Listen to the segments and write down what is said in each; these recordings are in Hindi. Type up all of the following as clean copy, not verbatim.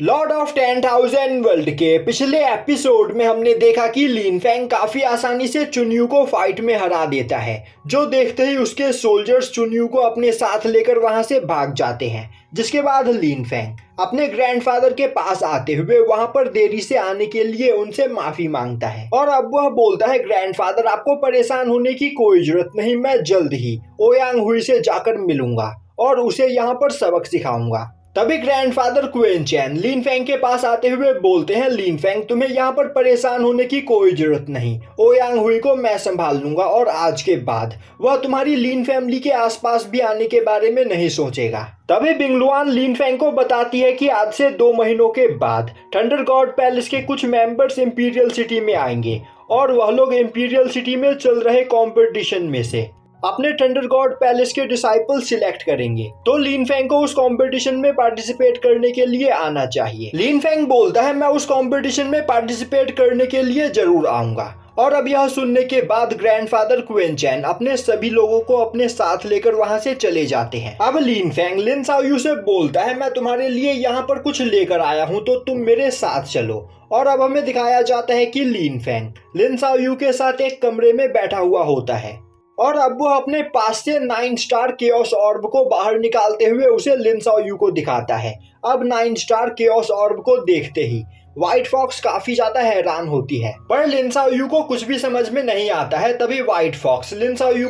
लॉर्ड ऑफ 10,000 वर्ल्ड के पिछले एपिसोड में हमने देखा कि लिन फैंग काफी आसानी से चुन्यू को फाइट में हरा देता है, जो देखते ही उसके सोल्जर्स चुन्यू को अपने साथ लेकर वहां से भाग जाते हैं। जिसके बाद लिन फैंग अपने ग्रैंडफादर के पास आते हुए वहां पर देरी से आने के लिए उनसे माफी मांगता है और अब वह बोलता है, ग्रैंडफादर आपको परेशान होने की कोई जरूरत नहीं, मैं जल्द ही ओयांग हुई से जाकर मिलूंगा और उसे यहाँ पर सबक सिखाऊंगा। तभी ग्रैंडफादर क्वेन चैन लिन फैंग के पास आते हुए बोलते हैं, लिन फैंग तुम्हें यहाँ पर परेशान होने की कोई जरूरत नहीं, ओयांग हुई को मैं संभाल लूंगा और आज के बाद वह तुम्हारी लिन फैमिली के आसपास भी आने के बारे में नहीं सोचेगा। तभी बिंगलुआन लिन फैंग को बताती है कि आज से 2 महीनों के बाद थंडर गॉड पैलेस के कुछ मेंबर्स इंपीरियल सिटी में आएंगे और वह लोग इंपीरियल सिटी में चल रहे कंपटीशन में से अपने थंडर गॉड पैलेस के डिसाइपल सिलेक्ट करेंगे, तो लिन फैंग को उस कंपटीशन में पार्टिसिपेट करने के लिए आना चाहिए। लिन फैंग बोलता है, मैं उस कंपटीशन में पार्टिसिपेट करने के लिए जरूर आऊंगा। और अब यह सुनने के बाद ग्रैंडफादर क्वेन चैन अपने सभी लोगों को अपने साथ लेकर वहां से चले जाते हैं। अब लिन फैंग लिन साओयू से बोलता है, मैं तुम्हारे लिए यहाँ पर कुछ लेकर आया हूँ, तो तुम मेरे साथ चलो। और अब हमें दिखाया जाता है कि लिन फैंग लिन साओयू के साथ एक कमरे में बैठा हुआ होता है और अब वो अपने पास से 9 स्टार केओस ऑर्ब को बाहर निकालते हुए उसे लिन साओयू को दिखाता है। अब 9 स्टार केओस ऑर्ब को देखते ही व्हाइट फॉक्स काफी ज्यादा हैरान होती है, पर लिन साओयू को कुछ भी समझ में नहीं आता है। तभी व्हाइट फॉक्स लिन साओयू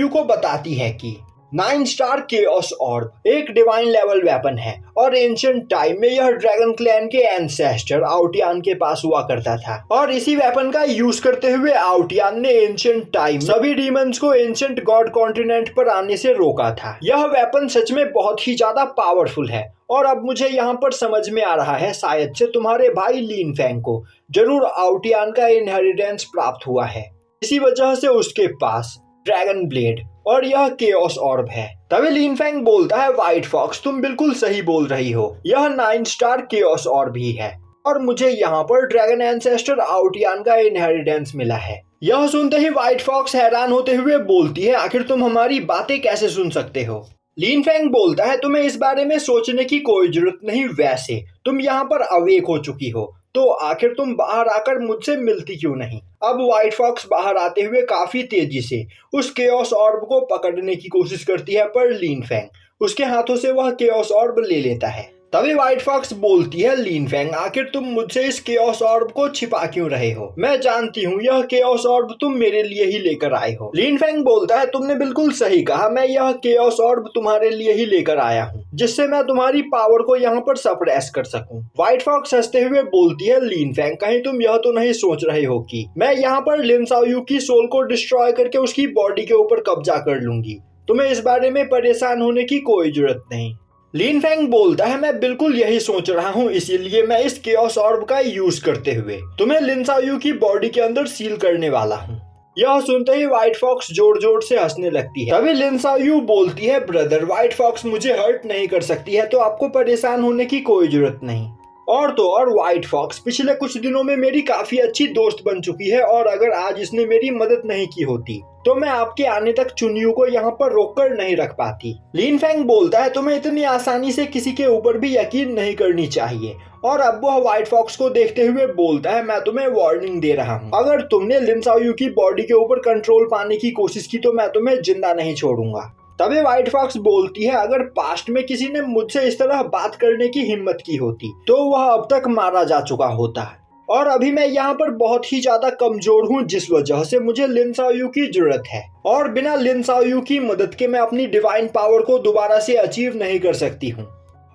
को बताती है कि 9 स्टार केओस ऑर्ब एक डिवाइन लेवल वेपन है और एंशिएंट टाइम में यह ड्रैगन क्लैन के एंसेस्टर आउटियान के पास हुआ करता था और इसी वेपन का यूज करते हुए आउटियान ने एंशिएंट टाइम सभी डीमंस को एंशिएंट गॉड कॉन्टिनेंट पर आने से रोका था। यह वेपन सच में बहुत ही ज्यादा पावरफुल है और अब मुझे यहाँ पर समझ में आ रहा है, शायद से तुम्हारे भाई लिन फैंग को जरूर आउटियान का इनहेरिटेंस प्राप्त हुआ है, इसी वजह से उसके पास ड्रैगन ब्लेड और यह केओस ऑर्ब है। तभी लिन फैंग बोलता है, व्हाइट फॉक्स तुम बिल्कुल सही बोल रही हो, यह 9 स्टार केओस ऑर्ब ही है और मुझे यहाँ पर ड्रैगन एंसेस्टर आउटियान का इनहेरिटेंस मिला है। यह सुनते ही व्हाइट फॉक्स हैरान होते हुए बोलती है, आखिर तुम हमारी बातें कैसे सुन सकते हो। लिन फैंग बोलता है, तुम्हें इस बारे में सोचने की कोई जरूरत नहीं, वैसे तुम यहाँ पर अवेक हो चुकी हो, तो आखिर तुम बाहर आकर मुझसे मिलती क्यों नहीं। अब व्हाइट फॉक्स बाहर आते हुए काफी तेजी से उस केओस ऑर्ब को पकड़ने की कोशिश करती है, पर लिन फैंग उसके हाथों से वह केओस ऑर्ब ले लेता है। तभी व्हाइट फॉक्स बोलती है, लिन फैंग आखिर तुम मुझसे इस केओस ऑर्ब को छिपा क्यों रहे हो, मैं जानती हूँ यह केओस ऑर्ब तुम मेरे लिए ही लेकर आए हो। लिन फैंग बोलता है, तुमने बिल्कुल सही कहा, मैं यह केओस ऑर्ब तुम्हारे लिए ही लेकर आया हूँ, जिससे मैं तुम्हारी पावर को यहाँ पर सप्रेस कर सकूं। व्हाइट फॉक्स हंसते हुए बोलती है, लिन फैंग कहीं तुम यह तो नहीं सोच रहे हो कि मैं यहाँ पर लिन साओयू की सोल को डिस्ट्रॉय करके उसकी बॉडी के ऊपर कब्जा कर लूंगी, तुम्हें इस बारे में परेशान होने की कोई जरूरत नहीं। लिन फैंग बोलता है, मैं बिल्कुल यही सोच रहा हूँ, इसीलिए मैं इस केओस ऑर्ब का यूज करते हुए तुम्हें लिन साओयू की बॉडी के अंदर सील करने वाला हूँ। यह सुनते ही व्हाइट फॉक्स जोर जोर से हंसने लगती है। तभी लिन साओयू बोलती है, ब्रदर व्हाइट फॉक्स मुझे हर्ट नहीं कर सकती है, तो आपको परेशान होने की कोई जरूरत नहीं। और तो और व्हाइट फॉक्स पिछले कुछ दिनों में मेरी काफी अच्छी दोस्त बन चुकी है और अगर आज इसने मेरी मदद नहीं की होती तो मैं आपके आने तक चुन्यू को यहाँ पर रोककर नहीं रख पाती। लिन फैंग बोलता है, तुम्हें इतनी आसानी से किसी के ऊपर भी यकीन नहीं करनी चाहिए और अब वह व्हाइट फॉक्स को देखते हुए बोलता है, मैं तुम्हें वार्निंग दे रहा हूँ, अगर तुमने लिन साओयू की बॉडी के ऊपर कंट्रोल पाने की कोशिश की तो मैं तुम्हें जिंदा नहीं छोड़ूंगा। तभी व्हाइट फॉक्स बोलती है, अगर पास्ट में किसी ने मुझसे इस तरह बात करने की हिम्मत की होती तो वह अब तक मारा जा चुका होता और अभी मैं यहाँ पर बहुत ही ज्यादा कमजोर हूँ, जिस वजह से मुझे लिन साओयू की जरूरत है और बिना लिन साओयू की मदद के मैं अपनी डिवाइन पावर को दोबारा से अचीव नहीं कर सकती हूँ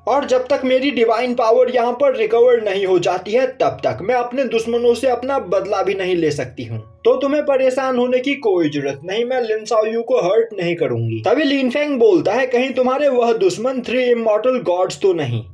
और जब तक मेरी डिवाइन पावर यहाँ पर रिकवर नहीं हो जाती है तब तक मैं अपने दुश्मनों से अपना बदला भी नहीं ले सकती हूँ, तो तुम्हें परेशान होने की कोई जरूरत नहीं, मैं लिन साओयू को हर्ट नहीं करूंगी। तभी लिन फैंग बोलता है, कहीं तुम्हारे वह दुश्मन 3 इमॉर्टल गॉड्स तो नहीं।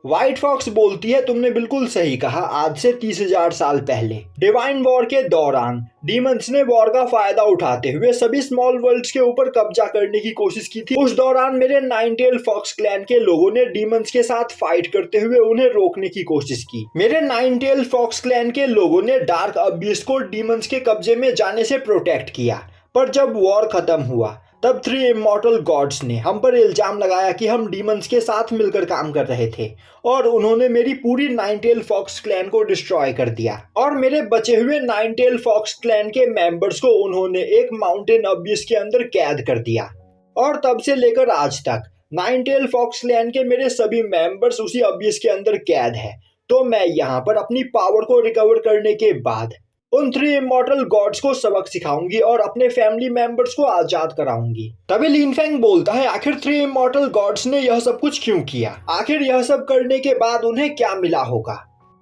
व्हाइट फॉक्स बोलती है, तुमने बिल्कुल सही कहा, आज से 30,000 साल पहले डिवाइन वॉर के दौरान डीमंस ने वॉर का फायदा उठाते हुए सभी स्मॉल वर्ल्ड्स के ऊपर कब्जा करने की कोशिश की थी। उस दौरान मेरे 9 टेल फॉक्स क्लैन के लोगों ने डीमंस के साथ फाइट करते हुए उन्हें रोकने की कोशिश की। मेरे 9 टेल फॉक्स क्लैन के लोगों ने डार्क अबिस को डीमंस के कब्जे में जाने से प्रोटेक्ट किया, पर जब वॉर खत्म हुआ तब 3 इमॉर्टल गॉड्स ने हम पर इल्जाम लगाया कि हम डीमंस के साथ मिलकर काम कर रहे थे और उन्होंने मेरी पूरी नाइन-टेल फॉक्स क्लैन को डिस्ट्रॉय कर दिया और मेरे बचे हुए नाइन-टेल फॉक्स क्लैन के मेंबर्स को उन्होंने एक माउंटेन अबिस के अंदर कैद कर दिया और तब से लेकर आज तक नाइन-टेल फॉक्स क्लैन के मेरे सभी मेंबर्स उसी अबिस के अंदर कैद है। तो मैं यहाँ पर अपनी पावर को रिकवर करने के बाद उन 3 इमॉर्टल गॉड्स को सबक सिखाऊंगी और अपने फैमिली मेंबर्स को आजाद कराऊंगी। तभी लिन फेंग बोलता है, आखिर 3 इमॉर्टल गॉड्स ने यह सब कुछ क्यों किया? आखिर यह सब करने के बाद उन्हें क्या मिला होगा?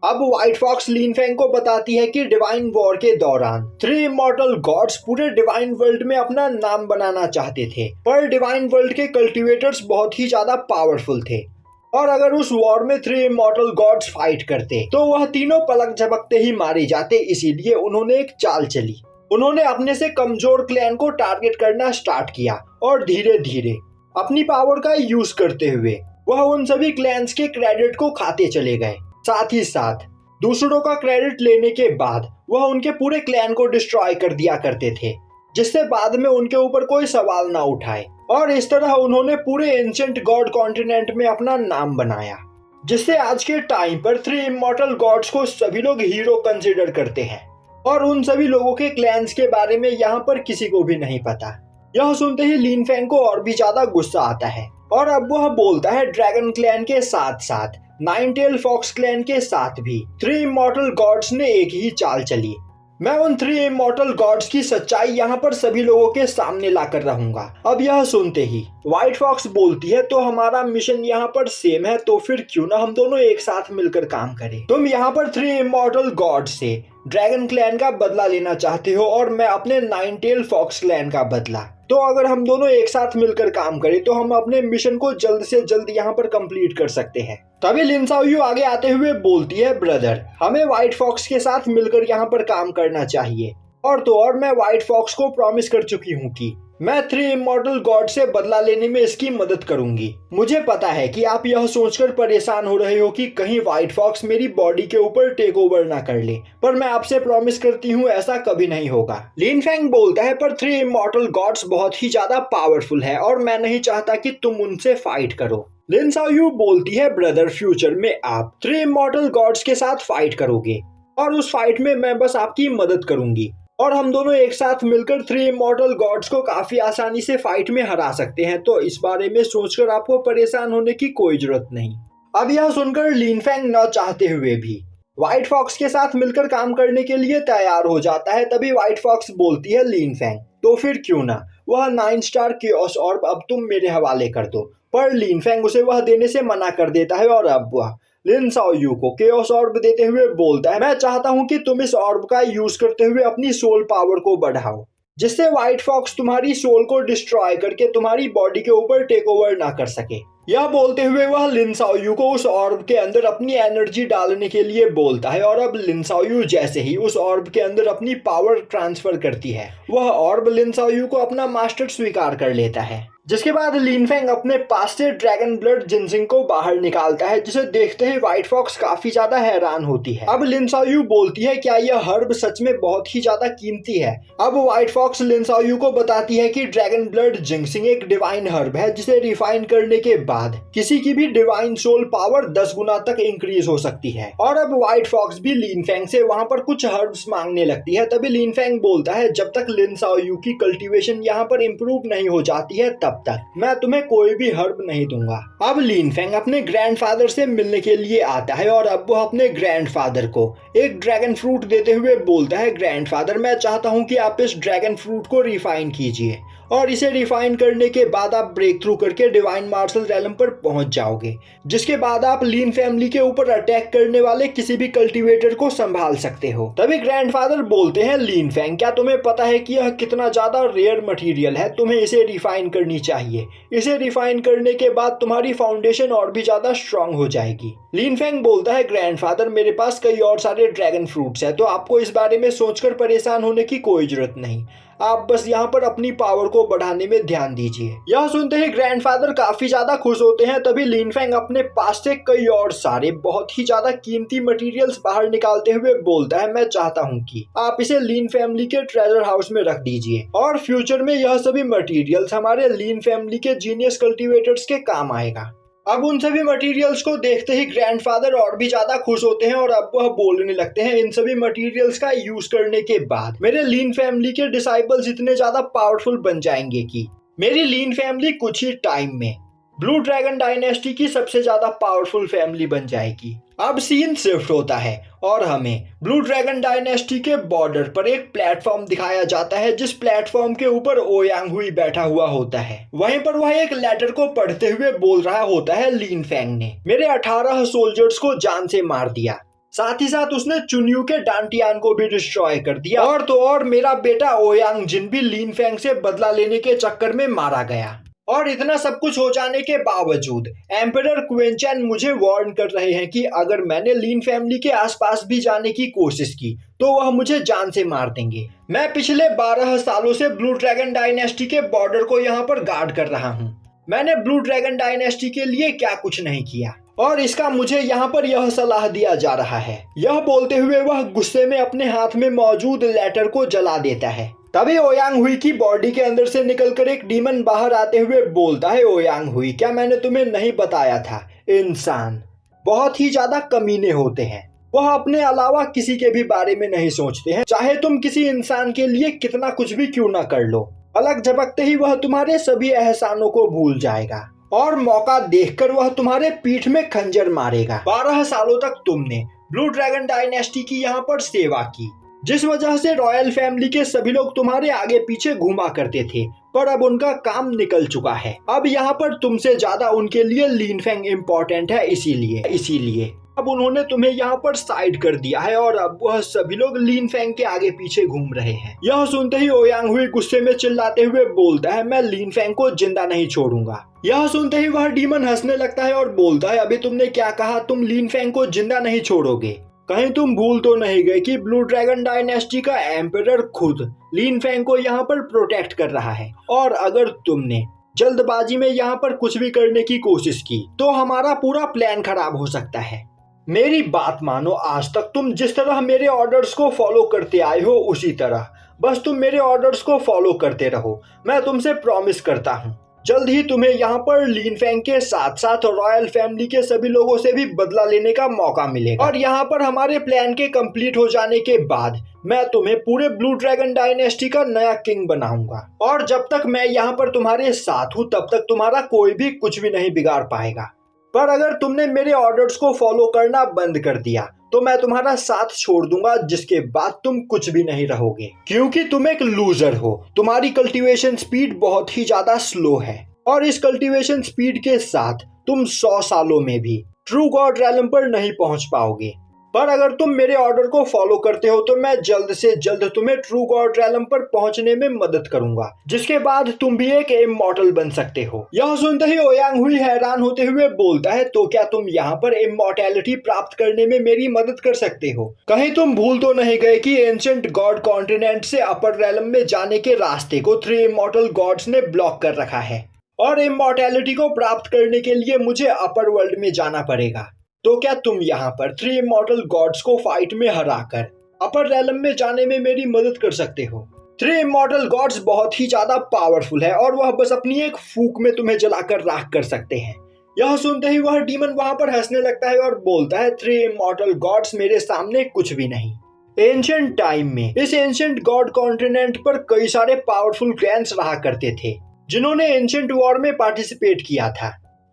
अब व्हाइट फॉक्स लिन फेंग को बताती है कि डिवाइन वॉर के दौरान 3 इमॉर्टल गॉड्स पूरे डिवाइन वर्ल्ड में अपना नाम बनाना चाहते थे, पर डिवाइन वर्ल्ड के कल्टिवेटर्स बहुत ही ज्यादा पावरफुल थे और अगर उस वॉर में 3 इमॉर्टल गॉड्स फाइट करते तो वह तीनों पलक झपकते ही मारे जाते। इसीलिए उन्होंने एक चाल चली। उन्होंने अपने से कमजोर क्लैन को टारगेट करना स्टार्ट किया और धीरे धीरे अपनी पावर का यूज करते हुए वह उन सभी क्लैन्स के क्रेडिट को खाते चले गए। साथ ही साथ दूसरों का क्रेडिट लेने के बाद वह उनके पूरे क्लैन को डिस्ट्रॉय कर दिया करते थे, जिससे बाद में उनके ऊपर कोई सवाल ना उठाए। और इस तरह उन्होंने पूरे एंशिएंट गॉड कॉन्टिनेंट में अपना नाम बनाया, जिससे आज के टाइम पर 3 इमॉर्टल गॉड्स को सभी लोग हीरो कंसिडर करते हैं और उन सभी लोगों के क्लैन्स के बारे में यहाँ पर किसी को भी नहीं पता। यह सुनते ही लिन फेंग को और भी ज्यादा गुस्सा आता है और अब वह बोलता है, ड्रैगन क्लैन के साथ साथ नाइन-टेल फॉक्स क्लैन के साथ भी 3 इमॉर्टल गॉड्स ने एक ही चाल चली। मैं उन 3 इमॉर्टल गॉड्स की सच्चाई यहाँ पर सभी लोगों के सामने लाकर रहूंगा। अब यह सुनते ही व्हाइट फॉक्स बोलती है, तो हमारा मिशन यहाँ पर सेम है, तो फिर क्यों ना हम दोनों एक साथ मिलकर काम करें। तुम यहाँ पर 3 इमॉर्टल गॉड से ड्रैगन क्लैन का बदला लेना चाहते हो और मैं अपने नाइन-टेल फॉक्स क्लैन का बदला। तो अगर हम दोनों एक साथ मिलकर काम करें तो हम अपने मिशन को जल्द से जल्द यहाँ पर कंप्लीट कर सकते हैं। तभी लिन शाओयू आगे आते हुए बोलती है, ब्रदर हमें व्हाइट फॉक्स के साथ मिलकर यहाँ पर काम करना चाहिए। और तो और मैं व्हाइट फॉक्स को प्रॉमिस कर चुकी हूँ कि मैं 3 इमॉर्टल गॉड से बदला लेने में इसकी मदद करूंगी। मुझे पता है कि आप यह सोचकर परेशान हो रहे हो कि कहीं व्हाइट फॉक्स मेरी बॉडी के ऊपर टेक ओवर ना कर ले, पर मैं आपसे प्रॉमिस करती हूँ ऐसा कभी नहीं होगा। लिन फेंग बोलता है, पर 3 इमॉर्टल गॉड्स बहुत ही ज्यादा पावरफुल है और मैं नहीं चाहता कि तुम उनसे फाइट करो। लिन शाओयू बोलती है, ब्रदर फ्यूचर में आप 3 इमॉर्टल गॉड्स के साथ फाइट करोगे और उस फाइट में मैं बस आपकी मदद करूंगी और हम दोनों एक साथ मिलकर 3 इमॉर्टल गॉड्स को काफी आसानी से फाइट में हरा सकते हैं। तो इस बारे में सोचकर आपको परेशान होने की कोई जरूरत नहीं। अब यह सुनकर लिन फेंग न चाहते हुए भी व्हाइट फॉक्स के साथ मिलकर काम करने के लिए तैयार हो जाता है। तभी व्हाइट फॉक्स बोलती है, लिन फेंग तो फिर क्यों ना वह 9 स्टार केओस ऑर्ब अब तुम मेरे हवाले कर दो। पर लिन फेंग उसे वह देने से मना कर देता है और अब वह लिन शाओयू को केओस ऑर्ब देते हुए बोलता है, मैं चाहता हूं कि तुम इस ऑर्ब का यूज करते हुए अपनी सोल पावर को बढ़ाओ, जिससे व्हाइट फॉक्स तुम्हारी सोल को डिस्ट्रॉय करके तुम्हारी बॉडी के ऊपर टेक ओवर ना कर सके। यह बोलते हुए वह लिन शाओयू को उस ऑर्ब के अंदर अपनी एनर्जी डालने के लिए बोलता है और अब लिन शाओयू जैसे ही उस ऑर्ब के अंदर अपनी पावर ट्रांसफर करती है, वह ऑर्ब लिन शाओयू को अपना मास्टर स्वीकार कर लेता है। जिसके बाद लिन फेंग अपने पास से ड्रैगन ब्लड जिनजिंग को बाहर निकालता है, जिसे देखते ही व्हाइट फॉक्स काफी ज्यादा हैरान होती है। अब लिन शाओयू बोलती है, क्या यह हर्ब सच में बहुत ही ज्यादा कीमती है? अब व्हाइट फॉक्स लिन शाओयू को बताती है कि ड्रैगन ब्लड जिनजिंग एक डिवाइन हर्ब है, जिसे रिफाइन करने के बाद किसी की भी डिवाइन सोल पावर 10 गुना तक इंक्रीज हो सकती है। और अब व्हाइट फॉक्स भी लिन फेंग से वहां पर कुछ हर्ब्स मांगने लगती है। तभी लिन फेंग बोलता है, जब तक लिन शाओयू की कल्टीवेशन यहाँ पर इम्प्रूव नहीं हो जाती है तब तक मैं तुम्हें कोई भी हर्ब नहीं दूंगा। अब लिन फेंग अपने ग्रैंडफादर से मिलने के लिए आता है और अब वो अपने ग्रैंडफादर को एक ड्रैगन फ्रूट देते हुए बोलता है, ग्रैंडफादर मैं चाहता हूँ कि आप इस ड्रैगन फ्रूट को रिफाइन कीजिए और इसे रिफाइन करने के बाद आप ब्रेक थ्रू करके डिवाइन मार्शल रेलम पर पहुंच जाओगे, जिसके बाद आप लीन फैमिली के ऊपर अटैक करने वाले किसी भी कल्टीवेटर को संभाल सकते हो। तभी ग्रैंडफादर बोलते हैं, लीन फैंग क्या तुम्हें पता है कि यह कितना ज्यादा रेयर मटेरियल है, तुम्हें इसे रिफाइन करनी चाहिए। इसे रिफाइन करने के बाद तुम्हारी फाउंडेशन और भी ज्यादा स्ट्रांग हो जाएगी। लीन फैंग बोलता है, ग्रैंडफादर मेरे पास कई और सारे ड्रैगन फ्रूट्स है, तो आपको इस बारे में सोचकर परेशान होने की कोई जरूरत नहीं। आप बस यहाँ पर अपनी पावर को बढ़ाने में ध्यान दीजिए। यह सुनते ही ग्रैंडफादर काफी ज्यादा खुश होते हैं। तभी लिन फेंग अपने पास से कई और सारे बहुत ही ज्यादा कीमती मटेरियल्स बाहर निकालते हुए बोलता है, मैं चाहता हूँ कि आप इसे लिन फैमिली के ट्रेजर हाउस में रख दीजिए और फ्यूचर में यह सभी मटेरियल्स हमारे लिन फैमिली के जीनियस कल्टीवेटर्स के काम आएगा। अब उन सभी मटेरियल्स को देखते ही ग्रैंडफादर और भी ज्यादा खुश होते हैं और अब वह बोलने लगते हैं, इन सभी मटेरियल्स का यूज करने के बाद मेरे लीन फैमिली के डिसाइबल्स इतने ज्यादा पावरफुल बन जाएंगे कि मेरी लीन फैमिली कुछ ही टाइम में ब्लू ड्रैगन डायनेस्टी की सबसे ज्यादा पावरफुल फैमिली बन जाएगी। अब सीन शिफ्ट होता है और हमें ब्लू ड्रैगन डायनेस्टी के बॉर्डर पर एक प्लेटफॉर्म दिखाया जाता है, जिस प्लेटफॉर्म के ऊपर ओयांग हुई बैठा हुआ होता है। वहीं पर वह एक लेटर को पढ़ते हुए बोल रहा होता है, लिन फेंग ने मेरे 18 सोल्जर्स को जान से मार दिया, साथ ही साथ उसने चुन्यू के डांटियान को भी डिस्ट्रॉय कर दिया और तो और मेरा बेटा ओयांग जिन भी लिन फेंग से बदला लेने के चक्कर में मारा गया। और इतना सब कुछ हो जाने के बावजूद एम्परर क्वेंचैन मुझे वार्न कर रहे हैं कि अगर मैंने लिन फैमिली के आसपास भी जाने की कोशिश की तो वह मुझे जान से मार देंगे। मैं पिछले 12 सालों से ब्लू ड्रैगन डायनेस्टी के बॉर्डर को यहाँ पर गार्ड कर रहा हूँ। मैंने ब्लू ड्रैगन डायनेस्टी के लिए क्या कुछ नहीं किया और इसका मुझे यहाँ पर यह सलाह दिया जा रहा है। यह बोलते हुए वह गुस्से में अपने हाथ में मौजूद लेटर को जला देता है। तभी ओयांग हुई की बॉडी के अंदर से निकलकर एक डीमन बाहर आते हुए बोलता है, ओयांग हुई क्या मैंने तुम्हें नहीं बताया था, इंसान बहुत ही ज्यादा कमीने होते हैं, वह अपने अलावा किसी के भी बारे में नहीं सोचते हैं, चाहे तुम किसी इंसान के लिए कितना कुछ भी क्यों ना कर लो, पलक झपकते ही वह तुम्हारे सभी एहसानों को भूल जाएगा और मौका देखकर वह तुम्हारे पीठ में खंजर मारेगा। 12 सालों तक तुमने ब्लू ड्रैगन डायनेस्टी की यहाँ पर सेवा की, जिस वजह से रॉयल फैमिली के सभी लोग तुम्हारे आगे पीछे घूमा करते थे, पर अब उनका काम निकल चुका है। अब यहाँ पर तुमसे ज्यादा उनके लिए लिन फेंग इम्पोर्टेंट है, इसीलिए अब उन्होंने तुम्हें यहाँ पर साइड कर दिया है और अब वह सभी लोग लिन फेंग के आगे पीछे घूम रहे हैं। यह सुनते ही ओयांग हुई गुस्से में चिल्लाते हुए बोलता है, मैं लिन फेंग को जिंदा नहीं छोड़ूंगा। यह सुनते ही वह डीमन हंसने लगता है और बोलता है, अभी तुमने क्या कहा, तुम लिन फेंग को जिंदा नहीं छोड़ोगे? कहीं तुम भूल तो नहीं गए कि ब्लू ड्रैगन डायनेस्टी का एम्परर खुद लिन फेंग को यहाँ पर प्रोटेक्ट कर रहा है और अगर तुमने जल्दबाजी में यहाँ पर कुछ भी करने की कोशिश की तो हमारा पूरा प्लान खराब हो सकता है। मेरी बात मानो, आज तक तुम जिस तरह मेरे ऑर्डर्स को फॉलो करते आए हो उसी तरह बस तुम मेरे ऑर्डर्स को फॉलो करते रहो। मैं तुमसे प्रॉमिस करता हूँ जल्द ही तुम्हें यहाँ पर लिन फेंग के साथ साथ रॉयल फैमिली के सभी लोगों से भी बदला लेने का मौका मिलेगा और यहाँ पर हमारे प्लान के कंप्लीट हो जाने के बाद मैं तुम्हें पूरे ब्लू ड्रैगन डायनेस्टी का नया किंग बनाऊंगा और जब तक मैं यहाँ पर तुम्हारे साथ हूँ तब तक तुम्हारा कोई भी कुछ भी नहीं बिगाड़ पाएगा। पर अगर तुमने मेरे ऑर्डर्स को फॉलो करना बंद कर दिया तो मैं तुम्हारा साथ छोड़ दूंगा, जिसके बाद तुम कुछ भी नहीं रहोगे, क्योंकि तुम एक लूजर हो। तुम्हारी कल्टीवेशन स्पीड बहुत ही ज्यादा स्लो है और इस कल्टीवेशन स्पीड के साथ तुम 100 सालों में भी ट्रू गॉड रैलम पर नहीं पहुंच पाओगे। पर अगर तुम मेरे ऑर्डर को फॉलो करते हो तो मैं जल्द से जल्द तुम्हें ट्रू गॉड रैलम पर पहुंचने में मदद करूंगा, जिसके बाद तुम भी एक इमॉर्टल बन सकते हो। यह सुनते ही ओयांग हुई हैरान होते हुए बोलता है, तो क्या तुम यहाँ पर इमॉर्टैलिटी प्राप्त करने में मेरी मदद कर सकते हो? कहीं तुम भूल तो नहीं गए कि एंशिएंट गॉड कॉन्टिनेंट से अपर रैलम में जाने के रास्ते को 3 इमॉर्टल गॉड्स ने ब्लॉक कर रखा है और इमॉर्टैलिटी को प्राप्त करने के लिए मुझे अपर वर्ल्ड में जाना पड़ेगा। तो क्या तुम यहाँ पर 3 इमॉर्टल गॉड्स को फाइट में हराकर अपर रैलम में जाने में मेरी मदद कर सकते हो? 3 इमॉर्टल गॉड्स बहुत ही ज्यादा पावरफुल है और वह बस अपनी एक फूक में तुम्हें जलाकर राख कर सकते हैं। यह सुनते ही वह डीमन वहां पर हंसने लगता है और बोलता है, 3 इमॉर्टल गॉड्स मेरे सामने कुछ भी नहीं। एंशिएंट टाइम में इस एंशिएंट गॉड कॉन्टिनेंट पर कई सारे पावरफुल क्लैंस रहा करते थे जिन्होंने एंशिएंट वॉर में पार्टिसिपेट किया था।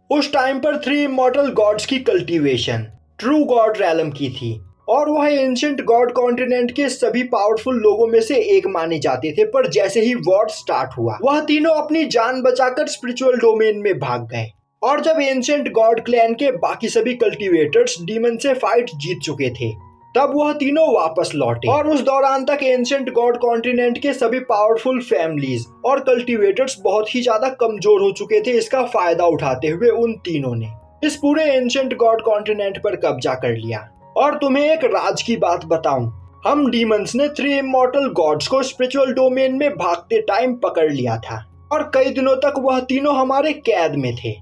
उस टाइम पर 3 इमॉर्टल गॉड्स की कल्टीवेशन ट्रू गॉड रैलम की थी और वह एंशिएंट गॉड कॉन्टिनेंट के सभी पावरफुल लोगों में से एक माने जाते थे। पर जैसे ही वॉर स्टार्ट हुआ वह तीनों अपनी जान बचाकर स्पिरिचुअल डोमेन में भाग गए और जब एंशिएंट गॉड क्लैन के बाकी सभी कल्टीवेटर्स डीमन से फाइट जीत चुके थे तब वह तीनों वापस लौटे और उस दौरान तक एंशिएंट गॉड कॉन्टिनेंट के सभी पावरफुल फैमिलीज और कल्टीवेटर्स बहुत ही ज्यादा कमजोर हो चुके थे। इसका फायदा उठाते हुए उन तीनों ने इस पूरे एंशिएंट गॉड कॉन्टिनेंट पर कब्जा कर लिया। और तुम्हें एक राज की बात बताऊं, हम डीमंस ने 3 इमॉर्टल गॉड्स को स्पिरिचुअल डोमेन में भागते टाइम पकड़ लिया था और कई दिनों तक वह तीनों हमारे कैद में थे।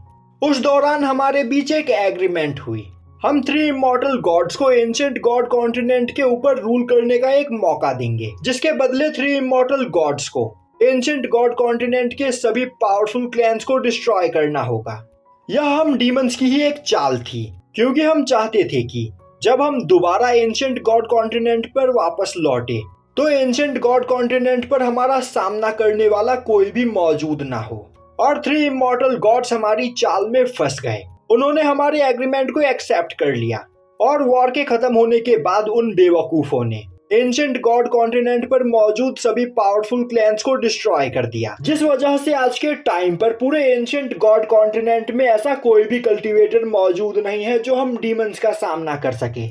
उस दौरान हमारे बीच एक एग्रीमेंट हुई। हम 3 इमॉर्टल गॉड्स को एंशिएंट गॉड कॉन्टिनेंट के ऊपर रूल करने का एक मौका देंगे, जिसके बदले 3 इमॉर्टल गॉड्स को एंशिएंट गॉड कॉन्टिनेंट के सभी पावरफुल क्लैंस को डिस्ट्रॉय करना होगा। यह हम डीमंस की ही एक चाल थी, क्योंकि हम चाहते थे कि जब हम दोबारा एंशिएंट गॉड कॉन्टिनेंट पर वापस लौटे तो एंशिएंट गॉड कॉन्टिनेंट पर हमारा सामना करने वाला कोई भी मौजूद ना हो। और 3 इमॉर्टल गॉड्स हमारी चाल में फंस गए। उन्होंने हमारे एग्रीमेंट को एक्सेप्ट कर लिया और वॉर के खत्म होने के बाद उन बेवकूफों ने एंशिएंट गॉड कॉन्टिनेंट पर मौजूद सभी पावरफुल क्लैंस को डिस्ट्रॉय कर दिया, जिस वजह से आज के टाइम पर पूरे एंशिएंट गॉड कॉन्टिनेंट में ऐसा कोई भी कल्टीवेटर मौजूद नहीं है जो हम डीमंस का सामना कर सके।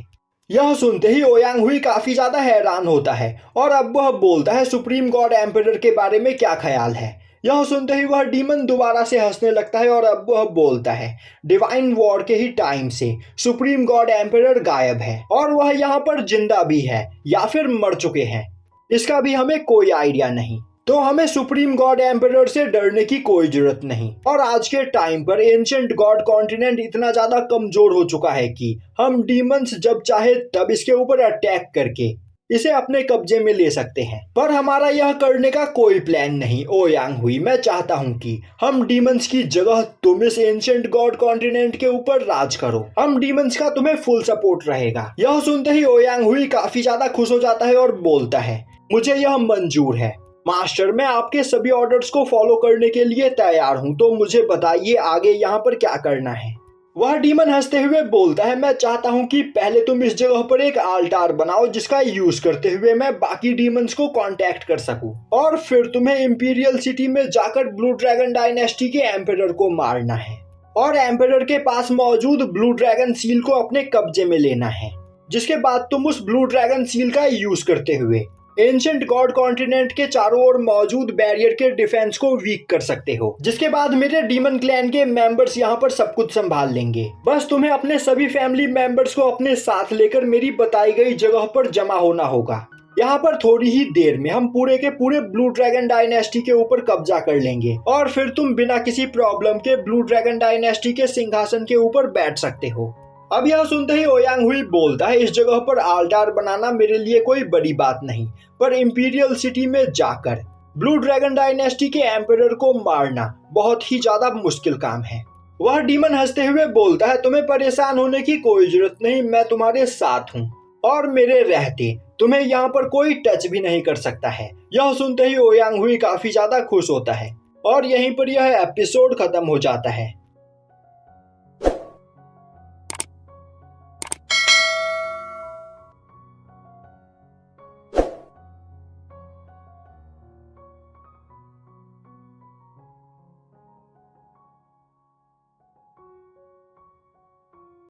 यह सुनते ही ओयांग हुई काफी ज्यादा हैरान होता है और अब वह बोलता है सुप्रीम गॉड एम्परर के बारे में क्या ख्याल है। यह सुनते ही वह डीमन दोबारा से हंसने लगता है और अब वह बोलता है डिवाइन वॉर के ही टाइम से सुप्रीम गॉड एम्परर गायब है और वह यहाँ पर जिंदा भी है या फिर मर चुके हैं, इसका भी हमें कोई आइडिया नहीं। तो हमें सुप्रीम गॉड एम्परर से डरने की कोई जरूरत नहीं। और आज के टाइम पर एंशिएंट गॉड कॉन्टिनेंट इतना ज्यादा कमजोर हो चुका है कि हम डीमंस जब चाहे तब इसके ऊपर अटैक करके इसे अपने कब्जे में ले सकते हैं। पर हमारा यह करने का कोई प्लान नहीं ओयांग हुई। मैं चाहता हूँ कि हम डीमंस की जगह तुम इस एंशिएंट गॉड कॉन्टिनेंट के ऊपर राज करो। हम डीमंस का तुम्हें फुल सपोर्ट रहेगा। यह सुनते ही ओयांग हुई काफी ज्यादा खुश हो जाता है और बोलता है मुझे यह मंजूर है मास्टर, मैं आपके सभी ऑर्डर्स को फॉलो करने के लिए तैयार हूँ। तो मुझे बताइए आगे यहाँ पर क्या करना है। वह डीमन हंसते हुए बोलता है मैं चाहता हूँ कि पहले तुम इस जगह पर एक आल्टार बनाओ जिसका यूज करते हुए मैं बाकी डीमंस को कांटेक्ट कर सकूं, और फिर तुम्हें इंपीरियल सिटी में जाकर ब्लू ड्रैगन डायनेस्टी के एम्परर को मारना है और एम्परर के पास मौजूद ब्लू ड्रैगन सील को अपने कब्जे में लेना है, जिसके बाद तुम उस ब्लू ड्रैगन सील का यूज करते हुए एंशिएंट गॉड कॉन्टिनेंट के चारों ओर मौजूद बैरियर के डिफेंस को वीक कर सकते हो, जिसके बाद मेरे डीमन क्लैन के मेंबर्स यहाँ पर सब कुछ संभाल लेंगे। बस तुम्हें अपने सभी फैमिली मेंबर्स को अपने साथ लेकर मेरी बताई गई जगह पर जमा होना होगा। यहाँ पर थोड़ी ही देर में हम पूरे के पूरे ब्लू ड्रैगन डायनेस्टी के ऊपर कब्जा कर लेंगे और फिर तुम बिना किसी प्रॉब्लम के ब्लू ड्रैगन डायनेस्टी के सिंहासन के ऊपर बैठ सकते हो। अब यह सुनते ही ओयांग हुई बोलता है इस जगह पर आल्टार बनाना मेरे लिए कोई बड़ी बात नहीं, पर इंपीरियल सिटी में जाकर ब्लू ड्रैगन डायनेस्टी के एम्परर को मारना बहुत ही ज्यादा मुश्किल काम है। वह डीमन हंसते हुए बोलता है तुम्हें परेशान होने की कोई जरूरत नहीं, मैं तुम्हारे साथ हूँ और मेरे रहते तुम्हें यहाँ पर कोई टच भी नहीं कर सकता है। यह सुनते ही ओयांग हुई काफी ज्यादा खुश होता है और यहीं पर यह एपिसोड खत्म हो जाता है।